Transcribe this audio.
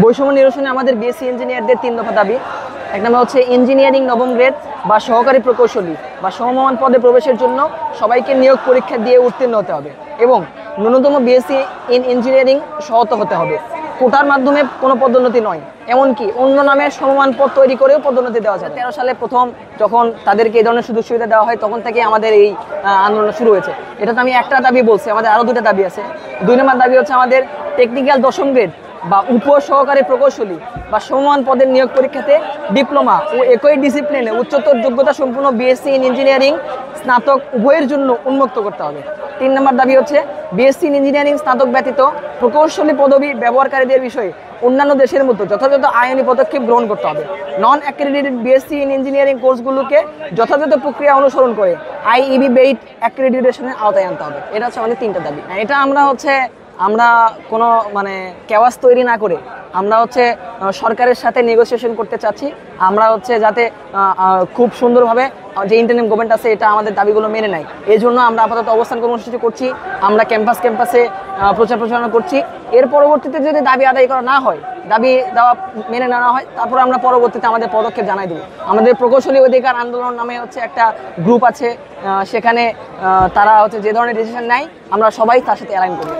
বৈষম্য নিরসনে আমাদের বিএসসি ইঞ্জিনিয়ারদের 3 দফা দাবি। এক নম্বর হচ্ছে ইঞ্জিনিয়ারিং নবম গ্রেড বা সহকারী প্রকৌশলী বা সমমান পদে প্রবেশের জন্য সবাইকে নিয়োগ পরীক্ষা দিয়ে উত্তীর্ণ হতে হবে এবং ন্যূনতম বিএসসি ইন ইঞ্জিনিয়ারিং সহত হতে হবে। কোটার মাধ্যমে কোনো পদোন্নতি নয়, এমনকি অন্য নামে সমমান পদ তৈরি করেও পদোন্নতি দেওয়া যায়। 13 সালে প্রথম যখন তাদেরকে এই ধরনের সুযোগ সুবিধা দেওয়া হয় তখন থেকে আমাদের এই আন্দোলন শুরু হয়েছে। এটা তো আমি একটা দাবি বলছি, আমাদের আরও 2টা দাবি আছে। 2 নম্বর দাবি হচ্ছে আমাদের টেকনিক্যাল দশম গ্রেড বা উপ সহকারী প্রকৌশলী বা সমমান পদের নিয়োগ পরীক্ষাতে ডিপ্লোমা ও একই ডিসিপ্লিনে উচ্চতর যোগ্যতা সম্পূর্ণ বিএসসি ইন ইঞ্জিনিয়ারিং স্নাতক উভয়ের জন্য উন্মুক্ত করতে হবে। 3 নম্বর দাবি হচ্ছে বিএসসি ইন ইঞ্জিনিয়ারিং স্নাতক ব্যতীত প্রকৌশলী পদবি ব্যবহারকারীদের বিষয়ে অন্যান্য দেশের মতো যথাযথ আইনি পদক্ষেপ গ্রহণ করতে হবে। নন অ্যাক্রেডিটেড বিএসসি ইন ইঞ্জিনিয়ারিং কোর্সগুলোকে যথাযথ প্রক্রিয়া অনুসরণ করে আইইবি বেইট অ্যাক্রেডিটেশনের আওতায় আনতে হবে। এটা হচ্ছে আমাদের 3টা দাবি। এটা আমরা কোনো কেওয়াস তৈরি না করে আমরা সরকারের সাথে নেগোসিয়েশন করতে চাচ্ছি। আমরা যাতে খুব সুন্দরভাবে যে ইন্টারিম গভর্নমেন্ট আছে এটা আমাদের দাবিগুলো মেনে নেয়। এই জন্য আমরা আপাতত অবস্থান কর্মসূচি করছি, আমরা ক্যাম্পাসে প্রচার প্রচারণা করছি। এর পরবর্তীতে যদি দাবি আদায় করা না হয়, দাবি দেওয়া মেনে নেওয়া হয়, তারপর আমরা পরবর্তীতে আমাদের পদক্ষেপ জানাই দেবো। আমাদের প্রকৌশলী অধিকার আন্দোলন নামে একটা গ্রুপ আছে, সেখানে তারা যে ধরনের ডিসিশন নেয় আমরা সবাই তার সাথে অ্যালাইন করি।